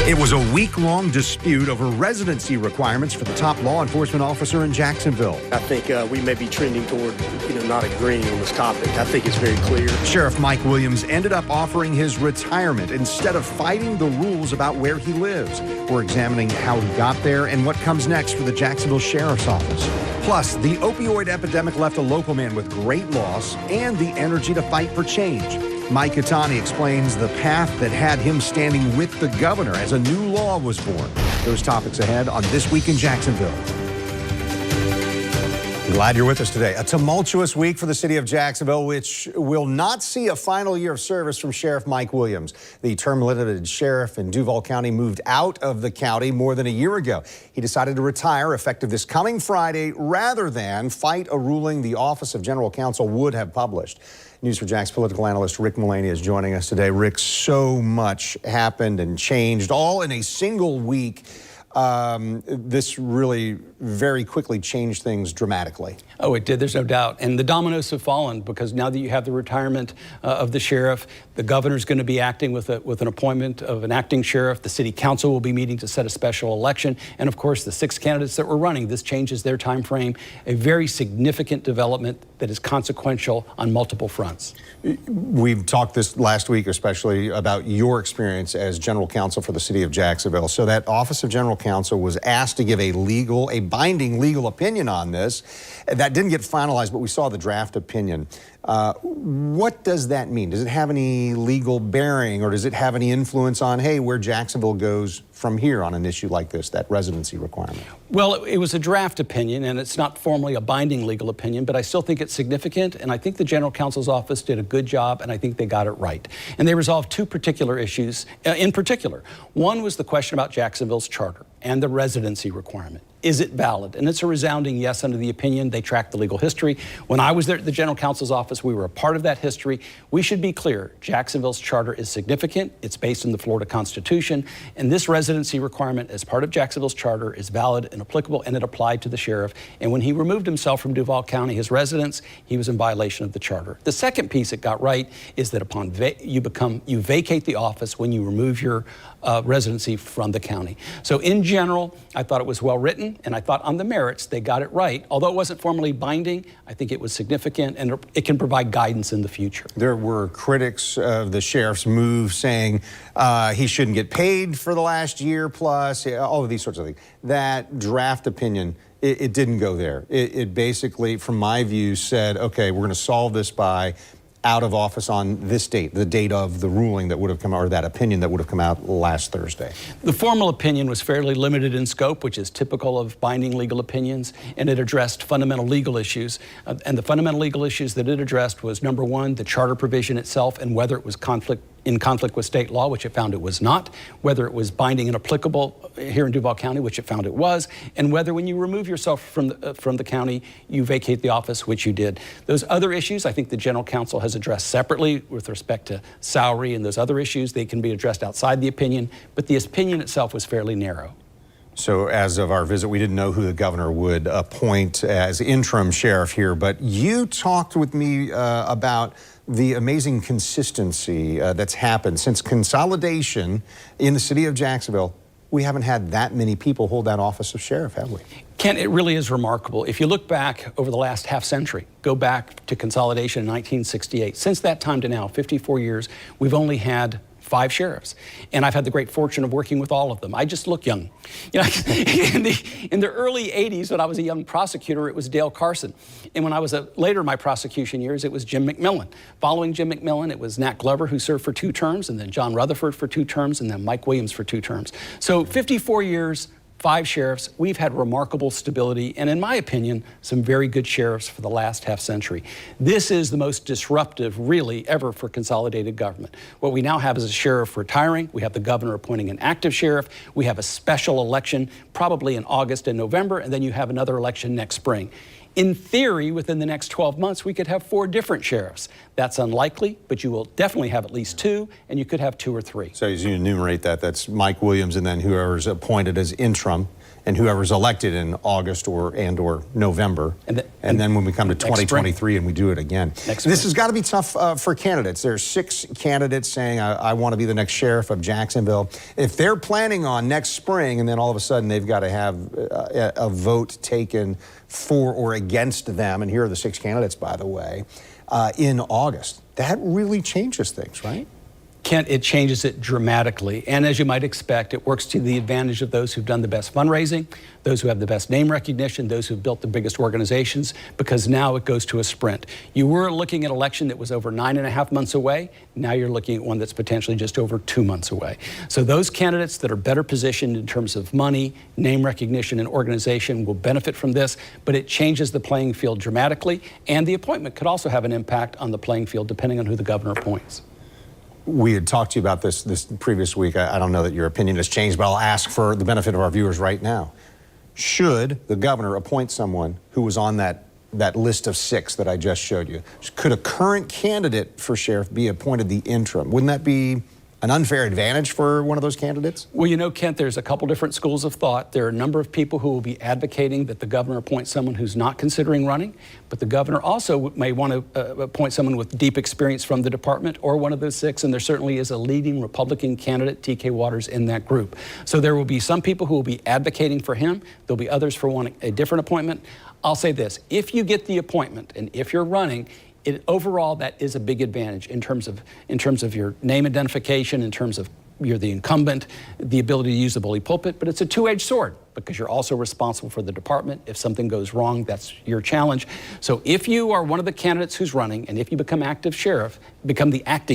It was a week-long dispute over residency requirements for the top law enforcement officer in Jacksonville. I think we may be trending toward, not agreeing on this topic. I think it's very clear. Sheriff Mike Williams ended up offering his retirement instead of fighting the rules about where he lives. We're examining how he got there and what comes next for the Jacksonville Sheriff's Office. Plus, the opioid epidemic left a local man with great loss and the energy to fight for change. Mike Itani explains the path that had him standing with the governor as a new law was born. Those topics ahead on This Week in Jacksonville. Glad you're with us today. A tumultuous week for the city of Jacksonville, which will not see a final year of service from Sheriff Mike Williams. The term-limited sheriff in Duval County moved out of the county more than a year ago. He decided to retire effective this coming Friday rather than fight a ruling the Office of General Counsel would have published. News4Jax political analyst Rick Mullaney is joining us today. Rick, so much happened and changed all in a single week. This really very quickly changed things dramatically. Oh, it did. There's no doubt. And the dominoes have fallen because now that you have the retirement of the sheriff, the governor's going to be acting with an appointment of an acting sheriff. The city council will be meeting to set a special election. And of course, the 6 candidates that were running, this changes their time frame. A very significant development that is consequential on multiple fronts. We've talked this last week, especially about your experience as general counsel for the city of Jacksonville. So that Office of General Counsel was asked to give a binding legal opinion on this. That didn't get finalized, but we saw the draft opinion. What does that mean? Does it have any legal bearing, or does it have any influence on, hey, where Jacksonville goes from here on an issue like this, that residency requirement? Well, it was a draft opinion, and it's not formally a binding legal opinion, but I still think it's significant, and I think the General Counsel's office did a good job, and I think they got it right. And they resolved 2 particular issues in particular. One was the question about Jacksonville's charter and the residency requirement. Is it valid? And it's a resounding yes under the opinion. They tracked the legal history. When I was there at the General Counsel's office, we were a part of that history. We should be clear, Jacksonville's charter is significant. It's based in the Florida Constitution, and this residency requirement as part of Jacksonville's charter is valid and applicable, and it applied to the sheriff. And when he removed himself from Duval County, his residence, he was in violation of the charter. The second piece it got right is that upon you vacate the office when you remove your residency from the county. So in general, I thought it was well written, and I thought on the merits they got it right. Although it wasn't formally binding, I think it was significant, and it can provide guidance in the future. There were critics of the sheriff's move saying he shouldn't get paid for the last year plus, all of these sorts of things. That draft opinion, it didn't go there. It basically, from my view, said, okay, we're going to solve this by out of office on this date, the date of the ruling that would have come out, or that opinion that would have come out last Thursday. The formal opinion was fairly limited in scope, which is typical of binding legal opinions, and it addressed fundamental legal issues. And the fundamental legal issues that it addressed was, number one, the charter provision itself and whether it was in conflict with state law, which it found it was not, whether it was binding and applicable here in Duval County, which it found it was, and whether when you remove yourself from the county, you vacate the office, which you did. Those other issues, I think the General Counsel has addressed separately with respect to salary and those other issues. They can be addressed outside the opinion, but the opinion itself was fairly narrow. So as of our visit, we didn't know who the governor would appoint as interim sheriff here, but you talked with me about the amazing consistency that's happened since consolidation in the city of Jacksonville. We haven't had that many people hold that office of sheriff, have we? Ken, it really is remarkable. If you look back over the last half century, go back to consolidation in 1968, since that time to now, 54 years, we've only had 5 sheriffs. And I've had the great fortune of working with all of them. I just look young. You know, in the early 80s, when I was a young prosecutor, it was Dale Carson. And when I was later in my prosecution years, it was Jim McMillan. Following Jim McMillan, it was Nat Glover, who served for 2 terms, and then John Rutherford for 2 terms, and then Mike Williams for 2 terms. So 54 years, 5 sheriffs. We've had remarkable stability, and in my opinion, some very good sheriffs for the last half century. This is the most disruptive, really, ever for consolidated government. What we now have is a sheriff retiring. We have the governor appointing an active sheriff. We have a special election probably in August and November, and then you have another election next spring. In theory, within the next 12 months, we could have 4 different sheriffs. That's unlikely, but you will definitely have at least 2, and you could have 2 or 3. So as you enumerate that, that's Mike Williams and then whoever's appointed as interim. and whoever's elected in August or November. And then when we come to 2023 and we do it again. This has got to be tough for candidates. There's 6 candidates saying, I want to be the next sheriff of Jacksonville. If they're planning on next spring and then all of a sudden they've got to have a vote taken for or against them, and here are the 6 candidates, by the way, in August, that really changes things, right? Kent, it changes it dramatically. And as you might expect, it works to the advantage of those who've done the best fundraising, those who have the best name recognition, those who've built the biggest organizations, because now it goes to a sprint. You were looking at an election that was over 9.5 months away. Now you're looking at one that's potentially just over 2 months away. So those candidates that are better positioned in terms of money, name recognition, and organization will benefit from this, but it changes the playing field dramatically, and the appointment could also have an impact on the playing field depending on who the governor appoints. We had talked to you about this previous week. I don't know that your opinion has changed, but I'll ask for the benefit of our viewers right now. Should the governor appoint someone who was on that list of 6 that I just showed you? Could a current candidate for sheriff be appointed the interim? Wouldn't that be an unfair advantage for one of those candidates? Well, you know, Kent, there's a couple different schools of thought. There are a number of people who will be advocating that the governor appoint someone who's not considering running, but the governor also may want to appoint someone with deep experience from the department or one of those 6, and there certainly is a leading Republican candidate, T.K. Waters, in that group. So there will be some people who will be advocating for him. There'll be others for wanting a different appointment. I'll say this, if you get the appointment and if you're running, overall, that is a big advantage in terms of your name identification, in terms of you're the incumbent, the ability to use the bully pulpit, but it's a two-edged sword because you're also responsible for the department. If something goes wrong, that's your challenge. So if you are one of the candidates who's running, and if you become the acting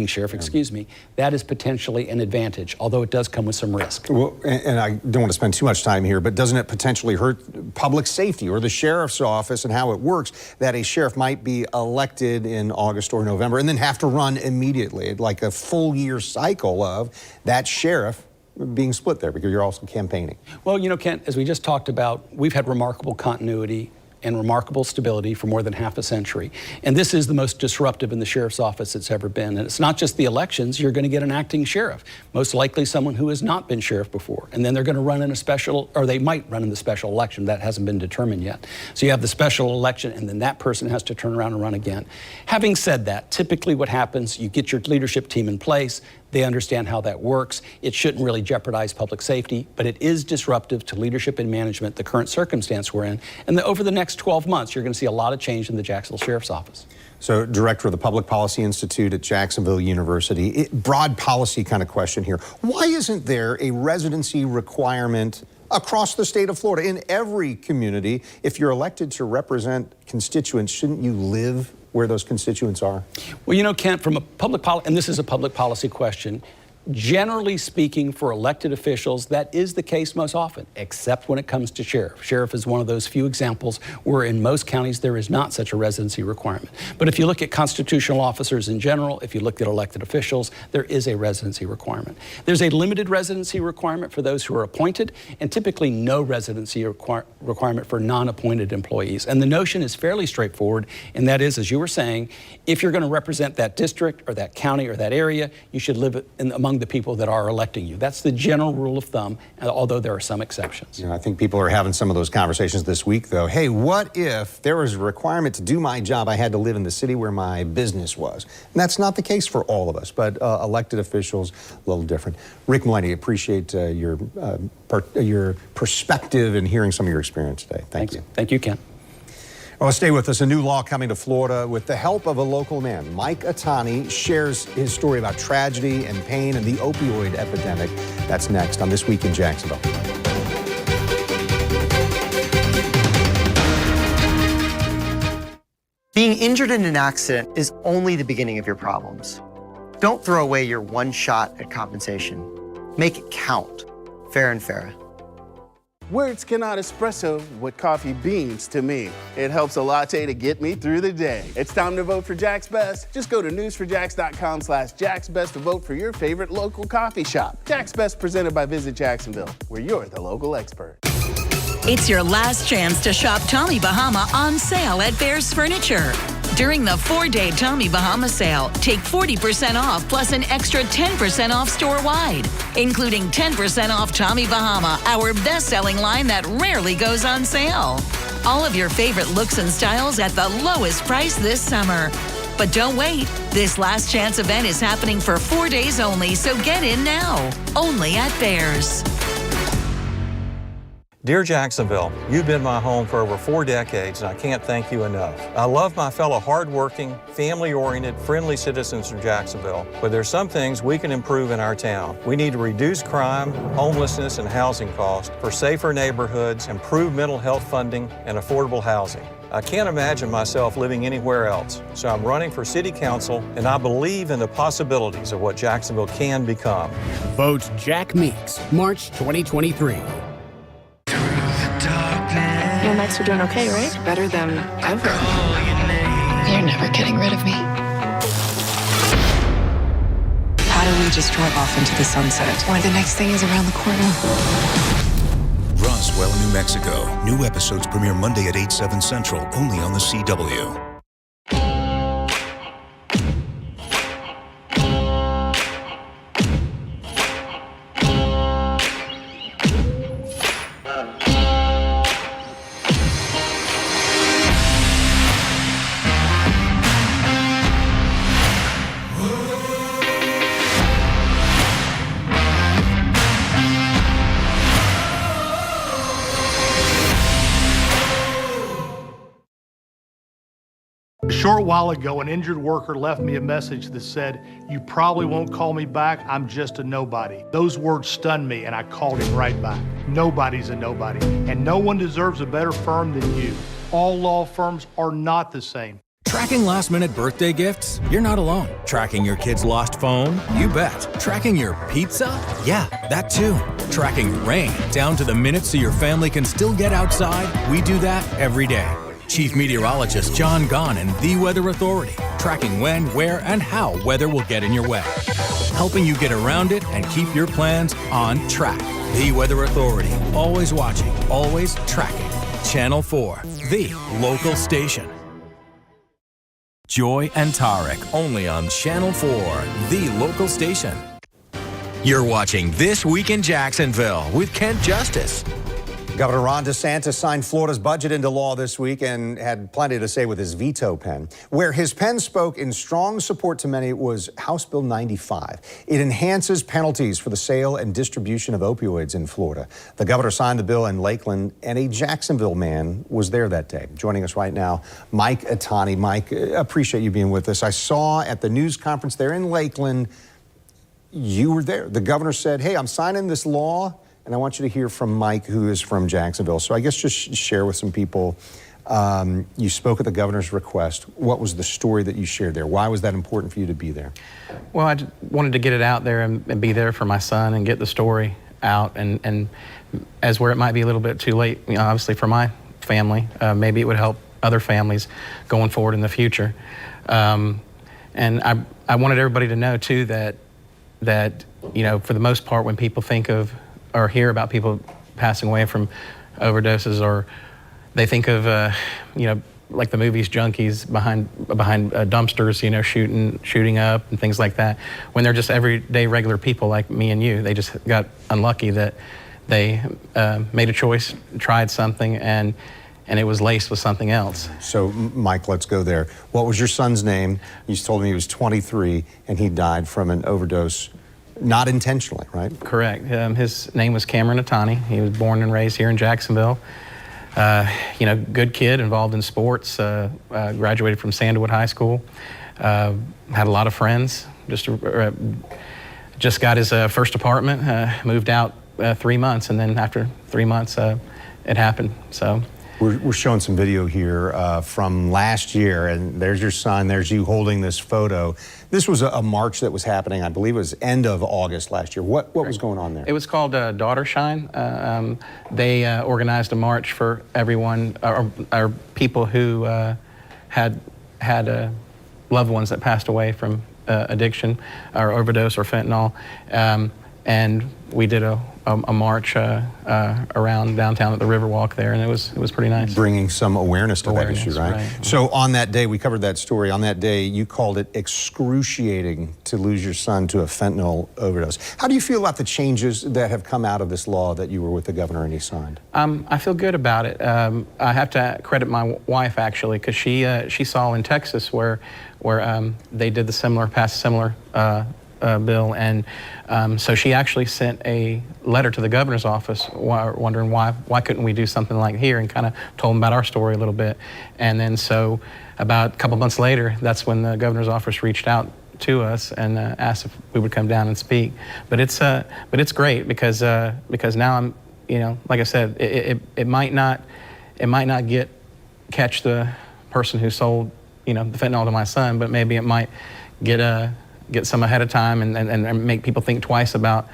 sheriff, excuse me, that is potentially an advantage, although it does come with some risk. Well, and I don't want to spend too much time here, but doesn't it potentially hurt public safety or the sheriff's office and how it works that a sheriff might be elected in August or November and then have to run immediately, like a full year cycle of that sheriff being split there because you're also campaigning? Well, you know, Kent, as we just talked about, we've had remarkable continuity and remarkable stability for more than half a century. And this is the most disruptive in the sheriff's office it's ever been. And it's not just the elections, you're going to get an acting sheriff, most likely someone who has not been sheriff before. And then they're going to run in a special, or they might run in the special election. That hasn't been determined yet. So you have the special election, and then that person has to turn around and run again. Having said that, typically what happens, you get your leadership team in place, they understand how that works. It shouldn't really jeopardize public safety, but it is disruptive to leadership and management, the current circumstance we're in. And over the next 12 months, you're going to see a lot of change in the Jacksonville Sheriff's Office. So, Director of the Public Policy Institute at Jacksonville University, broad policy kind of question here. Why isn't there a residency requirement across the state of Florida in every community? If you're elected to represent constituents, shouldn't you live where those constituents are? Well, you know, Kent, from a public policy, and this is a public policy question, generally speaking, for elected officials, that is the case most often, except when it comes to sheriff. Sheriff is one of those few examples where in most counties there is not such a residency requirement. But if you look at constitutional officers in general, if you look at elected officials, there is a residency requirement. There's a limited residency requirement for those who are appointed, and typically no residency requirement for non-appointed employees. And the notion is fairly straightforward, and that is, as you were saying, if you're going to represent that district or that county or that area, you should live among the people that are electing you. That's the general rule of thumb, although there are some exceptions. You know, I think people are having some of those conversations this week, though. Hey, what if there was a requirement to do my job, I had to live in the city where my business was? And that's not the case for all of us, but elected officials, a little different. Rick Mulaney, appreciate your perspective and hearing some of your experience today. Thank you. Thank you, Ken. Well, stay with us. A new law coming to Florida with the help of a local man. Mike Atani shares his story about tragedy and pain and the opioid epidemic. That's next on This Week in Jacksonville. Being injured in an accident is only the beginning of your problems. Don't throw away your one shot at compensation. Make it count. Fair and Farah. Words cannot express what coffee means to me. It helps a latte to get me through the day. It's time to vote for Jack's Best. Just go to newsforjacks.com/JacksBest to vote for your favorite local coffee shop. Jack's Best presented by Visit Jacksonville, where you're the local expert. It's your last chance to shop Tommy Bahama on sale at Bear's Furniture. During the 4-day Tommy Bahama sale, take 40% off plus an extra 10% off store-wide, including 10% off Tommy Bahama, our best-selling line that rarely goes on sale. All of your favorite looks and styles at the lowest price this summer. But don't wait. This last chance event is happening for 4 days only, so get in now. Only at Bears. Dear Jacksonville, you've been my home for over 4 decades, and I can't thank you enough. I love my fellow hardworking, family-oriented, friendly citizens from Jacksonville, but there's some things we can improve in our town. We need to reduce crime, homelessness, and housing costs for safer neighborhoods, improved mental health funding, and affordable housing. I can't imagine myself living anywhere else, so I'm running for City Council, and I believe in the possibilities of what Jacksonville can become. Vote Jack Meeks, March 2023. Your nights are doing okay, right? Better than ever. You're never getting rid of me. How do we just drive off into the sunset when the next thing is around the corner? Roswell, New Mexico. New episodes premiere Monday at 8/7 Central, only on the CW. A short while ago, an injured worker left me a message that said, "You probably won't call me back, I'm just a nobody." Those words stunned me, and I called him right back. Nobody's a nobody, and no one deserves a better firm than you. All law firms are not the same. Tracking last-minute birthday gifts? You're not alone. Tracking your kid's lost phone? You bet. Tracking your pizza? Yeah, that too. Tracking rain down to the minute so your family can still get outside? We do that every day. Chief Meteorologist John Gahn and The Weather Authority, tracking when, where, and how weather will get in your way. Helping you get around it and keep your plans on track. The Weather Authority, always watching, always tracking. Channel 4, the local station. Joy and Tarek, only on Channel 4, the local station. You're watching This Week in Jacksonville with Kent Justice. Governor Ron DeSantis signed Florida's budget into law this week and had plenty to say with his veto pen. Where his pen spoke in strong support to many was House Bill 95. It enhances penalties for the sale and distribution of opioids in Florida. The governor signed the bill in Lakeland, and a Jacksonville man was there that day. Joining us right now, Mike Atani. Mike, appreciate you being with us. I saw at the news conference there in Lakeland, you were there. The governor said, "Hey, I'm signing this law." And I want you to hear from Mike, who is from Jacksonville. So I guess just share with some people, you spoke at the governor's request. What was the story that you shared there? Why was that important for you to be there? Well, I just wanted to get it out there and be there for my son and get the story out. And as where it might be a little bit too late, you know, obviously for my family, maybe it would help other families going forward in the future. And I wanted everybody to know too that you know, for the most part, when people think of or hear about people passing away from overdoses, or they think of, you know, like the movies Junkies behind dumpsters, you know, shooting up and things like that. When they're just everyday regular people like me and you, they just got unlucky that they made a choice, tried something, and it was laced with something else. So, Mike, let's go there. What was your son's name? You told me he was 23 and he died from an overdose. Not intentionally, right? Correct. His name was Cameron Atani. He was born and raised here in Jacksonville. You know, good kid, involved in sports, graduated from Sandalwood High School, had a lot of friends, just got his first apartment, moved out 3 months, and then after 3 months, it happened, so. We're showing some video here from last year, and there's your son, there's you holding this photo. This was a march that was happening, I believe it was end of August last year. What was going on there? It was called Daughter Shine. They organized a march for everyone, or people who had loved ones that passed away from addiction or overdose or fentanyl. And we did a a march around downtown at the Riverwalk there, and it was pretty nice. Bringing some awareness to that issue, right? So on that day, we covered that story. On that day, you called it excruciating to lose your son to a fentanyl overdose. How do you feel about the changes that have come out of this law that you were with the governor and he signed? I feel good about it. I have to credit my wife actually, because she saw in Texas where they did passed a similar bill, and so she actually sent a letter to the governor's office wondering why couldn't we do something like here, and kind of told them about our story a little bit. And then so about a couple months later, that's when the governor's office reached out to us and asked if we would come down and speak. But it's great because now I'm, like I said, it might not catch the person who sold the fentanyl to my son, but maybe it might get some ahead of time and make people think twice about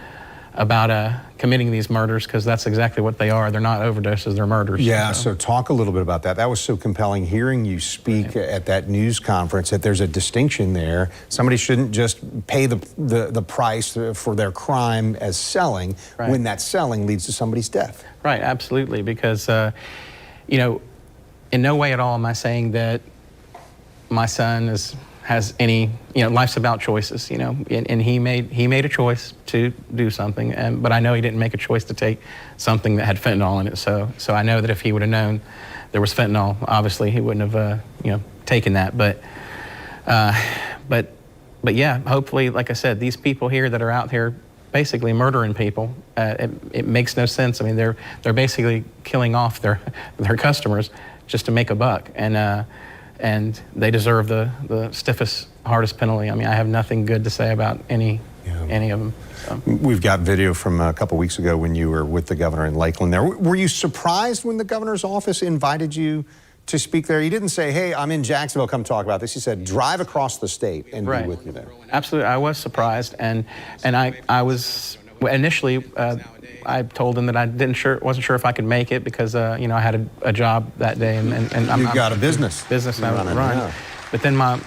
committing these murders, because that's exactly what they are. They're not overdoses, they're murders. Yeah, so talk a little bit about that. That was so compelling hearing you speak at that news conference, that there's a distinction there. Somebody shouldn't just pay the price for their crime as selling when that selling leads to somebody's death. Right, absolutely, because in no way at all am I saying that my son has any, life's about choices, and he made a choice to do something, but I know he didn't make a choice to take something that had fentanyl in it. So I know that if he would have known there was fentanyl, obviously he wouldn't have, taken that. But yeah, hopefully, like I said, these people here that are out here basically murdering people, it makes no sense. I mean, they're basically killing off their customers just to make a buck, and they deserve the stiffest, hardest penalty. I mean, I have nothing good to say about any of them. So. We've got video from a couple weeks ago when you were with the governor in Lakeland there. Were you surprised when the governor's office invited you to speak there? He didn't say, hey, I'm in Jacksonville, come talk about this. He said, drive across the state and be with you there. Absolutely, I was surprised, and I was initially. I told him that I wasn't sure if I could make it because I had a job that day, and you got a business and I would run. Yeah. But then my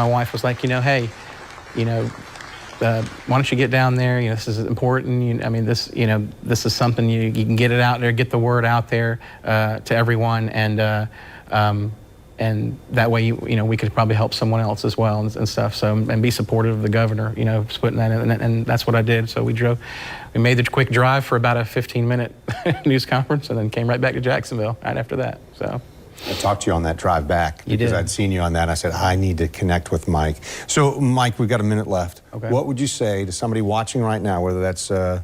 wife was like, hey, why don't you get down there? This is important. This is something you can get it out there, get the word out there to everyone, and that way we could probably help someone else as well and stuff. So, and be supportive of the governor, putting that in, and that's what I did. So we made the quick drive for about a 15-minute news conference, and then came right back to Jacksonville right after that. So. I talked to you on that drive back because I'd seen you on that. I said, I need to connect with Mike. So, Mike, we've got a minute left. Okay. What would you say to somebody watching right now, whether that's a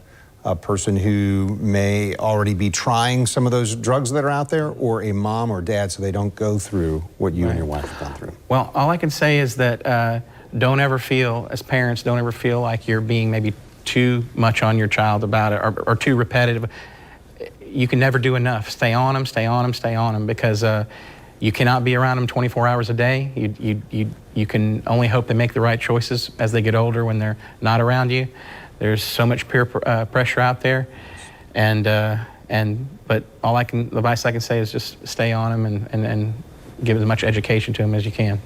person who may already be trying some of those drugs that are out there, or a mom or dad, so they don't go through what you and your wife have gone through? Well, all I can say is that don't ever feel, as parents, don't ever feel like you're being maybe too much on your child about it, or too repetitive. You can never do enough. Stay on them, stay on them, stay on them, because you cannot be around them 24 hours a day. You can only hope they make the right choices as they get older when they're not around you. There's so much peer pressure out there, but the advice I can say is just stay on them and give as much education to them as you can.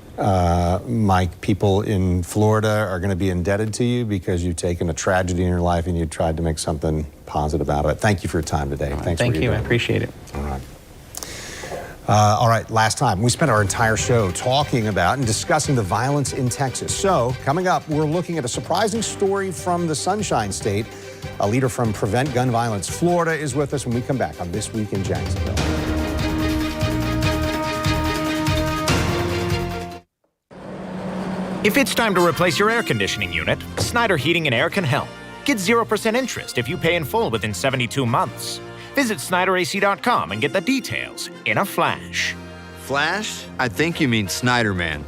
Mike, people in Florida are going to be indebted to you because you've taken a tragedy in your life and you tried to make something positive out of it. Thank you for your time today. Thanks Thank for you. I appreciate it. All right, last time, we spent our entire show talking about and discussing the violence in Texas. So, coming up, we're looking at a surprising story from the Sunshine State. A leader from Prevent Gun Violence Florida is with us when we come back on This Week in Jacksonville. If it's time to replace your air conditioning unit, Snyder Heating and Air can help. Get 0% interest if you pay in full within 72 months. Visit SnyderAC.com and get the details in a flash. Flash? I think you mean Snyderman.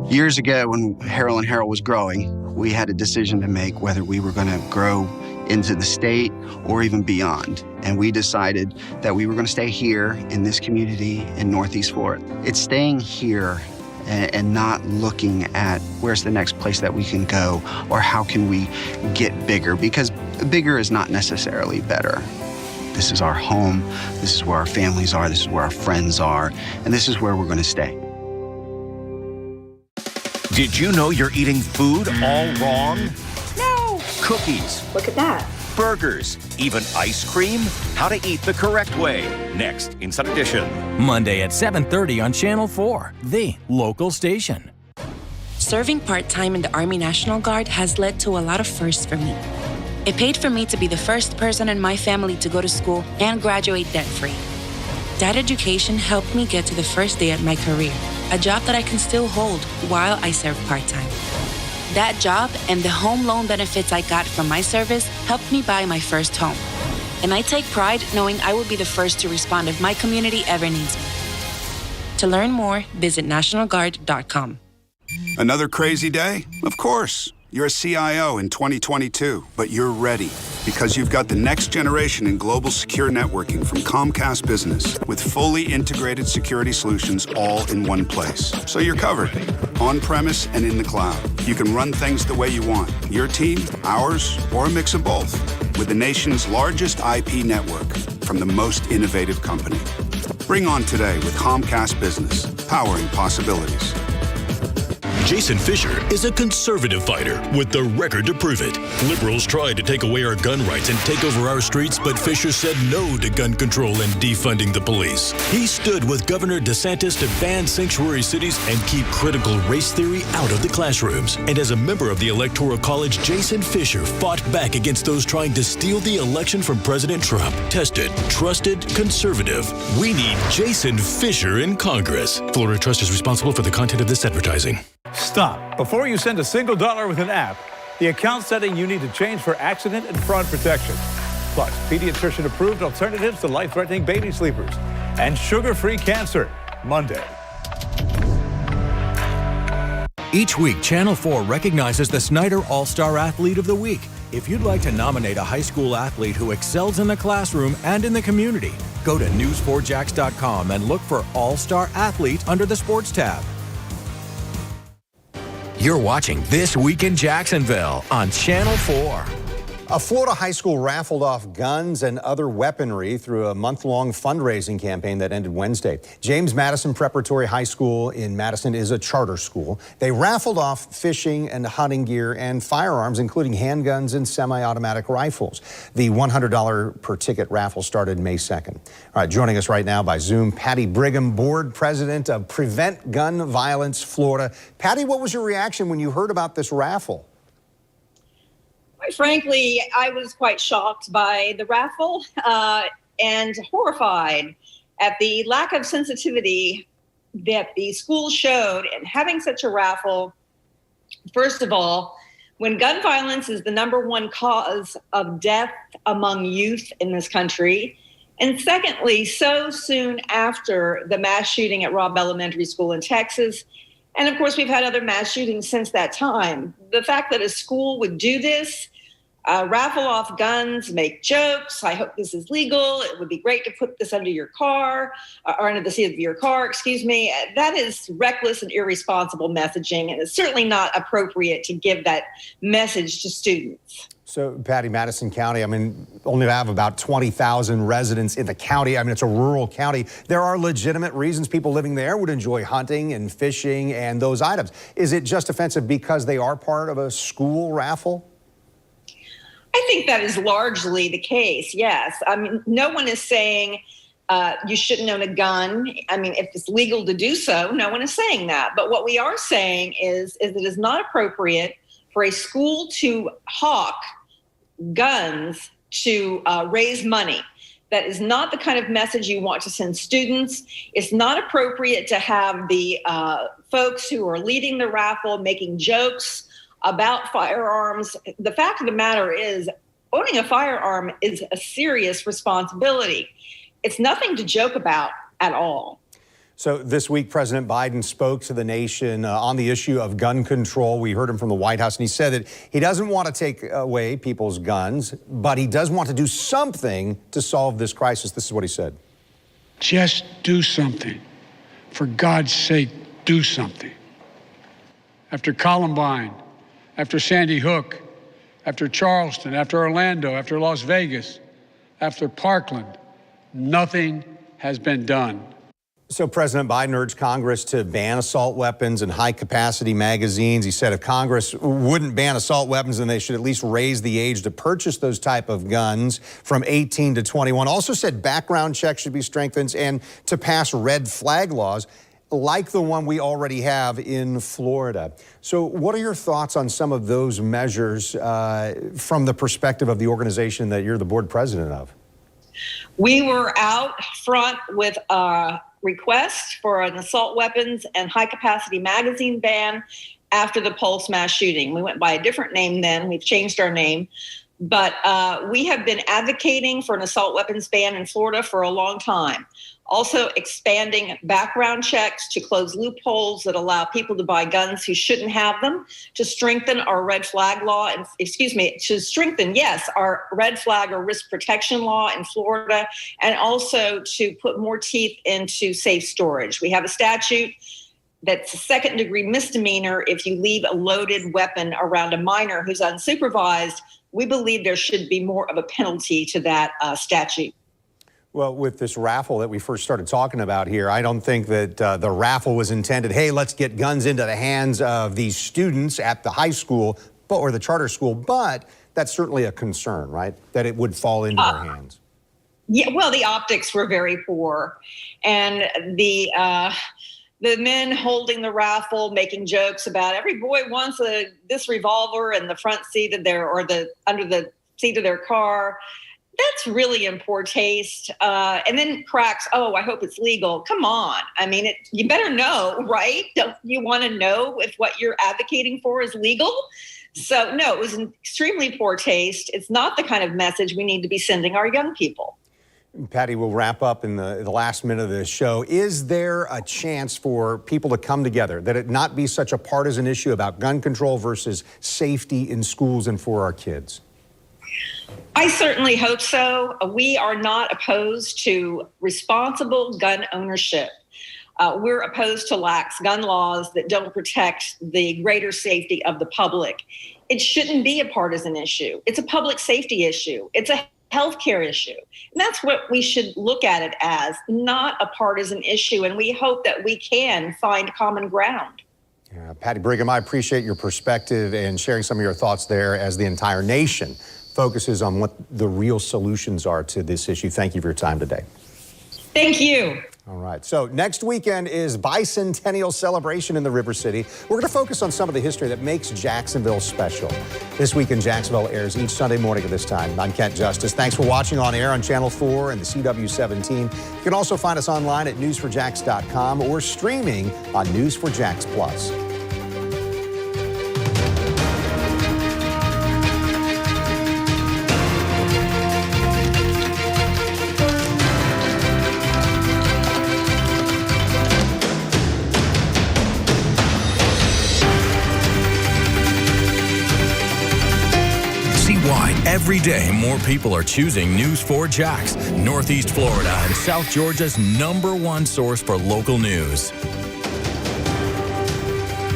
Years ago, when Harrell & Harrell was growing, we had a decision to make whether we were going to grow into the state or even beyond. And we decided that we were going to stay here in this community in Northeast Florida. It's staying here and not looking at where's the next place that we can go or how can we get bigger, because bigger is not necessarily better. This is our home, this is where our families are, this is where our friends are, and this is where we're going to stay. Did you know you're eating food all wrong? No! Cookies. Look at that. burgers, even ice cream? How to eat the correct way. Next, Inside Edition. Monday at 7:30 on Channel 4, the local station. Serving part-time in the Army National Guard has led to a lot of firsts for me. It paid for me to be the first person in my family to go to school and graduate debt-free. That education helped me get to the first day at my career, a job that I can still hold while I serve part-time. That job and the home loan benefits I got from my service helped me buy my first home. And I take pride knowing I will be the first to respond if my community ever needs me. To learn more, visit nationalguard.com. Another crazy day? Of course. You're a CIO in 2022, but you're ready because you've got the next generation in global secure networking from Comcast Business with fully integrated security solutions all in one place. So you're covered, on-premise and in the cloud. You can run things the way you want, your team, ours, or a mix of both, with the nation's largest IP network from the most innovative company. Bring on today with Comcast Business, powering possibilities. Jason Fisher is a conservative fighter with the record to prove it. Liberals tried to take away our gun rights and take over our streets, but Fisher said no to gun control and defunding the police. He stood with Governor DeSantis to ban sanctuary cities and keep critical race theory out of the classrooms. And as a member of the Electoral College, Jason Fisher fought back against those trying to steal the election from President Trump. Tested, trusted, conservative. We need Jason Fisher in Congress. Florida Trust is responsible for the content of this advertising. Stop. Before you send a single dollar with an app, the account setting you need to change for accident and fraud protection. Plus, pediatrician-approved alternatives to life-threatening baby sleepers. And sugar-free cancer. Monday. Each week, Channel 4 recognizes the Snyder All-Star Athlete of the Week. If you'd like to nominate a high school athlete who excels in the classroom and in the community, go to news4jax.com and look for All-Star Athlete under the Sports tab. You're watching This Week in Jacksonville on Channel 4. A Florida high school raffled off guns and other weaponry through a month-long fundraising campaign that ended Wednesday. James Madison Preparatory High School in Madison is a charter school. They raffled off fishing and hunting gear and firearms, including handguns and semi-automatic rifles. The $100 per ticket raffle started May 2nd. All right, joining us right now by Zoom, Patty Brigham, board president of Prevent Gun Violence Florida. Patty, what was your reaction when you heard about this raffle? Quite frankly, I was quite shocked by the raffle and horrified at the lack of sensitivity that the school showed in having such a raffle. First of all, when gun violence is the #1 cause of death among youth in this country, and secondly, so soon after the mass shooting at Robb Elementary School in Texas. And of course, we've had other mass shootings since that time. The fact that a school would do this, raffle off guns, make jokes. I hope this is legal. It would be great to put this under your car, or under the seat of your car, excuse me. That is reckless and irresponsible messaging, and it's certainly not appropriate to give that message to students. So, Patty, Madison County, I mean, only have about 20,000 residents in the county. I mean, it's a rural county. There are legitimate reasons people living there would enjoy hunting and fishing and those items. Is it just offensive because they are part of a school raffle? I think that is largely the case, yes. I mean, no one is saying you shouldn't own a gun. I mean, if it's legal to do so, no one is saying that. But what we are saying is it is not appropriate for a school to hawk guns to raise money. That is not the kind of message you want to send students. It's not appropriate to have the folks who are leading the raffle making jokes about firearms. The fact of the matter is, owning a firearm is a serious responsibility. It's nothing to joke about at all. So this week, President Biden spoke to the nation on the issue of gun control. We heard him from the White House, and he said that he doesn't want to take away people's guns, but he does want to do something to solve this crisis. This is what he said. Just do something. For God's sake, do something. After Columbine, after Sandy Hook, after Charleston, after Orlando, after Las Vegas, after Parkland, nothing has been done. So President Biden urged Congress to ban assault weapons and high-capacity magazines. He said if Congress wouldn't ban assault weapons, then they should at least raise the age to purchase those type of guns from 18 to 21. Also said background checks should be strengthened and to pass red flag laws like the one we already have in Florida. So what are your thoughts on some of those measures from the perspective of the organization that you're the board president of? We were out front with a request for an assault weapons and high-capacity magazine ban after the Pulse mass shooting. We went by a different name then. We've changed our name. But we have been advocating for an assault weapons ban in Florida for a long time. Also expanding background checks to close loopholes that allow people to buy guns who shouldn't have them, to strengthen our red flag law, and to strengthen, yes, our red flag or risk protection law in Florida, and also to put more teeth into safe storage. We have a statute that's a second-degree misdemeanor if you leave a loaded weapon around a minor who's unsupervised. We believe there should be more of a penalty to that statute. Well, with this raffle that we first started talking about here, I don't think that the raffle was intended, hey, let's get guns into the hands of these students at the high school or the charter school, but that's certainly a concern, right? That it would fall into their hands. Yeah, well, the optics were very poor. And the men holding the raffle, making jokes about every boy wants this revolver in the front seat of under the seat of their car. That's really in poor taste. And then cracks, oh, I hope it's legal. Come on. I mean, you better know, right? Don't you want to know if what you're advocating for is legal? So, no, it was in extremely poor taste. It's not the kind of message we need to be sending our young people. Patty, we'll wrap up in the last minute of this show. Is there a chance for people to come together, that it not be such a partisan issue about gun control versus safety in schools and for our kids? I certainly hope so. We are not opposed to responsible gun ownership. We're opposed to lax gun laws that don't protect the greater safety of the public. It shouldn't be a partisan issue. It's a public safety issue. It's a healthcare issue. And that's what we should look at it as, not a partisan issue. And we hope that we can find common ground. Yeah, Patty Brigham, I appreciate your perspective and sharing some of your thoughts there as the entire nation focuses on what the real solutions are to this issue. Thank you for your time today. Thank you. All right, so next weekend is bicentennial celebration in the River City. We're going to focus on some of the history that makes Jacksonville special. This Week in Jacksonville airs each Sunday morning at this time. I'm Kent Justice. Thanks for watching on air on Channel 4 and the CW17. You can also find us online at newsforjax.com or streaming on News4Jax Plus. Every day, more people are choosing News4Jax, Northeast Florida and South Georgia's #1 source for local news.